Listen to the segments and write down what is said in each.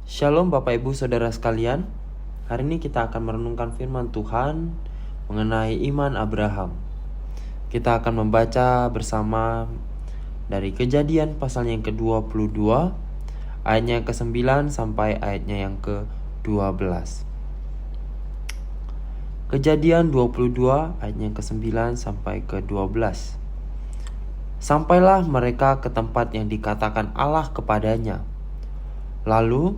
Shalom Bapak Ibu Saudara sekalian. Hari ini kita akan merenungkan firman Tuhan mengenai iman Abraham. Kita akan membaca bersama dari Kejadian pasalnya yang ke-22 ayatnya yang ke-9 sampai ayatnya yang ke-12. Kejadian 22 ayatnya yang ke-9 sampai ke-12. Sampailah mereka ke tempat yang dikatakan Allah kepadanya. Lalu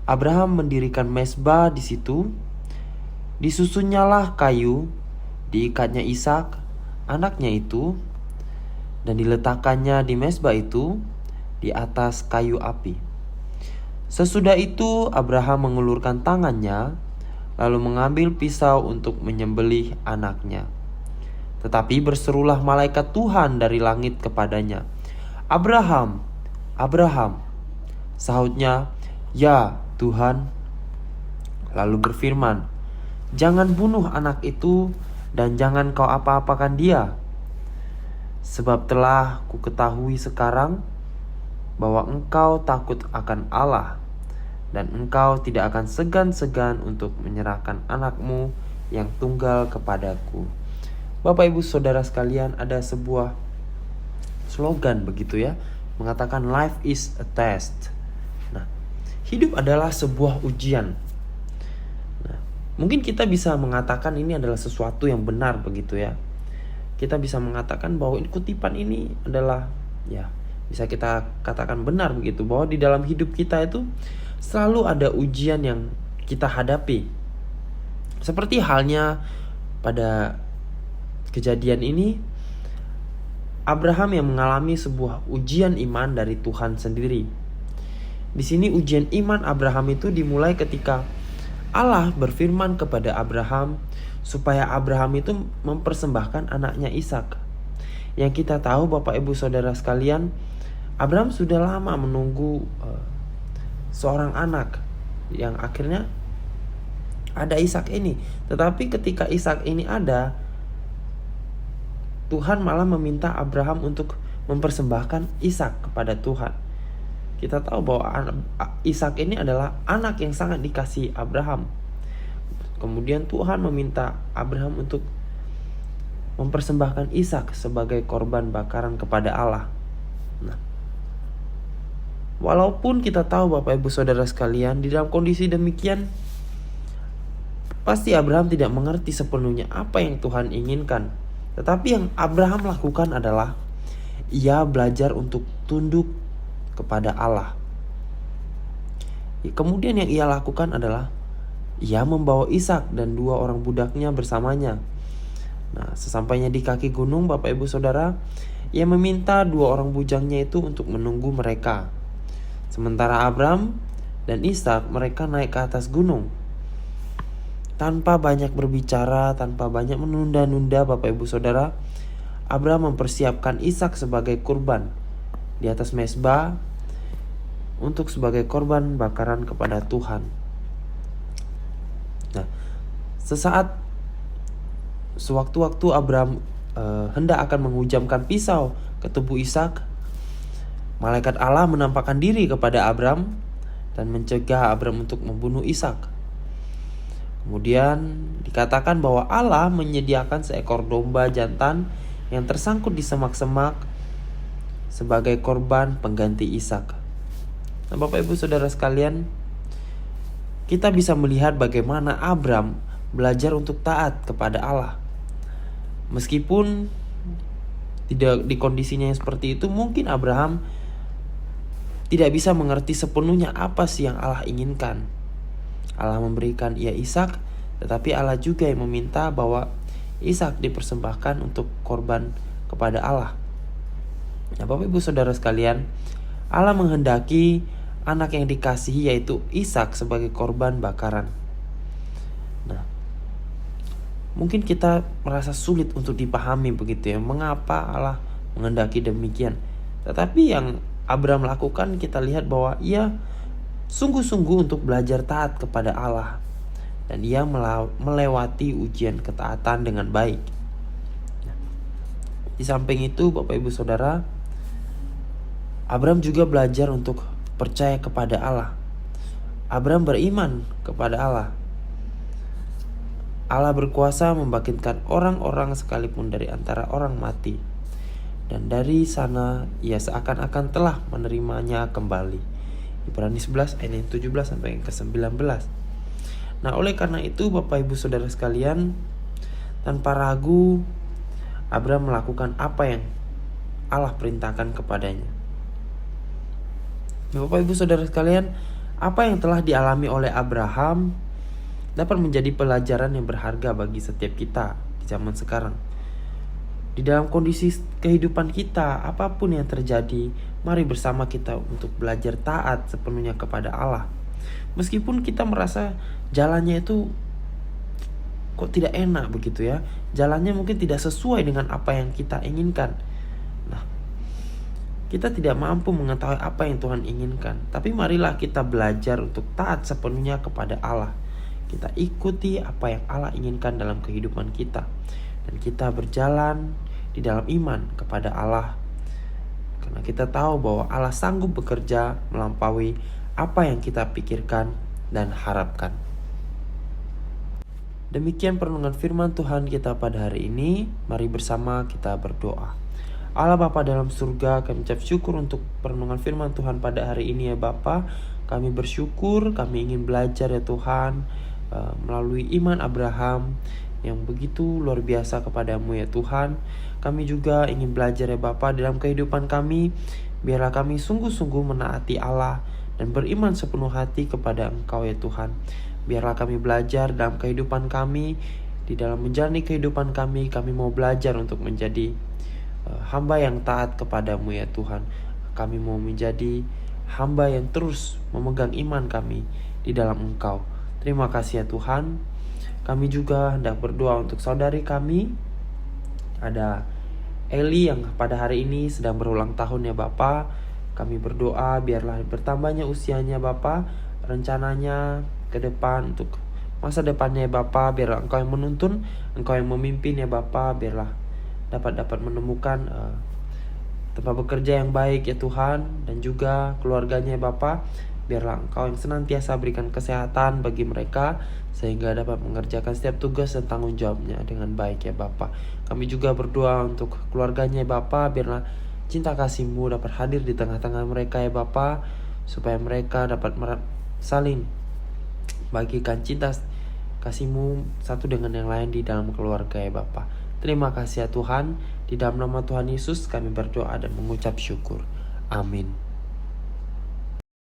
Abraham mendirikan mezbah di situ. Disusunnyalah kayu, diikatnya Ishak, anaknya itu, dan diletakkannya di mezbah itu di atas kayu api. Sesudah itu Abraham mengulurkan tangannya, lalu mengambil pisau untuk menyembelih anaknya. Tetapi berserulah malaikat Tuhan dari langit kepadanya, "Abraham, Abraham." Sahutnya, "Ya Tuhan." Lalu berfirman, "Jangan bunuh anak itu dan jangan kau apa-apakan dia. Sebab telah ku ketahui sekarang bahwa engkau takut akan Allah, dan engkau tidak akan segan-segan untuk menyerahkan anakmu yang tunggal kepadaku." Bapak Ibu Saudara sekalian, ada sebuah slogan begitu ya, mengatakan life is a test. Nah, hidup adalah sebuah ujian. Nah, mungkin kita bisa mengatakan ini adalah sesuatu yang benar begitu ya. Kita bisa mengatakan bahwa kutipan ini adalah bisa kita katakan benar begitu, bahwa di dalam hidup kita itu selalu ada ujian yang kita hadapi. Seperti halnya pada kejadian ini, Abraham yang mengalami sebuah ujian iman dari Tuhan sendiri. Di sini ujian iman Abraham itu dimulai ketika Allah berfirman kepada Abraham supaya Abraham itu mempersembahkan anaknya Ishak. Yang kita tahu Bapak Ibu Saudara sekalian, Abraham sudah lama menunggu seorang anak yang akhirnya ada Ishak ini. Tetapi ketika Ishak ini ada, Tuhan malah meminta Abraham untuk mempersembahkan Ishak kepada Tuhan. Kita tahu bahwa Ishak ini adalah anak yang sangat dikasihi Abraham. Kemudian Tuhan meminta Abraham untuk mempersembahkan Ishak sebagai korban bakaran kepada Allah. Nah, walaupun kita tahu Bapak Ibu Saudara sekalian, di dalam kondisi demikian pasti Abraham tidak mengerti sepenuhnya apa yang Tuhan inginkan. Tetapi yang Abraham lakukan adalah ia belajar untuk tunduk kepada Allah. Kemudian yang ia lakukan adalah ia membawa Ishak dan 2 orang budaknya bersamanya. Nah, sesampainya di kaki gunung Bapak Ibu Saudara, ia meminta 2 orang bujangnya itu untuk menunggu mereka. Sementara Abraham dan Ishak mereka naik ke atas gunung. Tanpa banyak berbicara, tanpa banyak menunda-nunda Bapak Ibu Saudara, Abraham mempersiapkan Ishak sebagai kurban di atas mezbah untuk sebagai korban bakaran kepada Tuhan. Nah, sewaktu-waktu Abraham hendak akan menghujamkan pisau ke tubuh Ishak, malaikat Allah menampakkan diri kepada Abraham dan mencegah Abraham untuk membunuh Ishak. Kemudian dikatakan bahwa Allah menyediakan seekor domba jantan yang tersangkut di semak-semak sebagai korban pengganti Ishak. Nah, Bapak Ibu Saudara sekalian, kita bisa melihat bagaimana Abraham belajar untuk taat kepada Allah. Meskipun tidak di kondisinya yang seperti itu, mungkin Abraham tidak bisa mengerti sepenuhnya apa sih yang Allah inginkan. Allah memberikan ia Ishak, tetapi Allah juga yang meminta bahwa Ishak dipersembahkan untuk korban kepada Allah. Nah, Bapak Ibu Saudara sekalian, Allah menghendaki anak yang dikasihi yaitu Ishak sebagai korban bakaran. Nah, mungkin kita merasa sulit untuk dipahami begitu ya, mengapa Allah menghendaki demikian. Tetapi yang Abraham lakukan, kita lihat bahwa ia sungguh-sungguh untuk belajar taat kepada Allah, dan ia melewati ujian ketaatan dengan baik. Di samping itu Bapak Ibu Saudara, Abraham juga belajar untuk percaya kepada Allah. Abraham beriman kepada Allah. Allah berkuasa membangkitkan orang-orang sekalipun dari antara orang mati. Dan dari sana ia seakan-akan telah menerimanya kembali. Ibrani 11 ayat 17 sampai ke 19. Nah, oleh karena itu Bapak Ibu Saudara sekalian, tanpa ragu Abraham melakukan apa yang Allah perintahkan kepadanya. Bapak Ibu Saudara sekalian, apa yang telah dialami oleh Abraham dapat menjadi pelajaran yang berharga bagi setiap kita di zaman sekarang. Di dalam kondisi kehidupan kita, apapun yang terjadi, mari bersama kita untuk belajar taat sepenuhnya kepada Allah. Meskipun kita merasa jalannya itu kok tidak enak begitu ya, jalannya mungkin tidak sesuai dengan apa yang kita inginkan. Nah, kita tidak mampu mengetahui apa yang Tuhan inginkan, tapi marilah kita belajar untuk taat sepenuhnya kepada Allah. Kita ikuti apa yang Allah inginkan dalam kehidupan kita, dan kita berjalan di dalam iman kepada Allah, karena kita tahu bahwa Allah sanggup bekerja melampaui apa yang kita pikirkan dan harapkan. Demikian perenungan firman Tuhan kita pada hari ini. Mari bersama kita berdoa. Allah Bapa dalam surga, kami ucap syukur untuk perenungan firman Tuhan pada hari ini ya Bapa. Kami bersyukur, kami ingin belajar ya Tuhan, melalui iman Abraham yang begitu luar biasa kepadamu ya Tuhan. Kami juga ingin belajar ya Bapa dalam kehidupan kami. Biarlah kami sungguh-sungguh menaati Allah dan beriman sepenuh hati kepada Engkau ya Tuhan. Biarlah kami belajar dalam kehidupan kami, di dalam menjalani kehidupan kami mau belajar untuk menjadi hamba yang taat kepadamu ya Tuhan. Kami mau menjadi hamba yang terus memegang iman kami di dalam Engkau. Terima kasih ya Tuhan. Kami juga hendak berdoa untuk saudari kami. Ada Eli yang pada hari ini sedang berulang tahun ya Bapa. Kami berdoa biarlah bertambahnya usianya Bapa, rencananya ke depan untuk masa depannya ya Bapa. Biarlah Engkau yang menuntun, Engkau yang memimpin ya Bapa. Biarlah dapat menemukan tempat bekerja yang baik ya Tuhan, dan juga keluarganya ya Bapa. Biarlah Engkau yang senantiasa berikan kesehatan bagi mereka, sehingga dapat mengerjakan setiap tugas dan tanggung jawabnya dengan baik ya Bapa. Kami juga berdoa untuk keluarganya ya Bapa. Biarlah cinta kasih-Mu dapat hadir di tengah-tengah mereka ya Bapa, supaya mereka dapat saling bagikan cinta kasih-Mu satu dengan yang lain di dalam keluarga ya Bapa. Terima kasih ya Tuhan. Di dalam nama Tuhan Yesus kami berdoa dan mengucap syukur. Amin.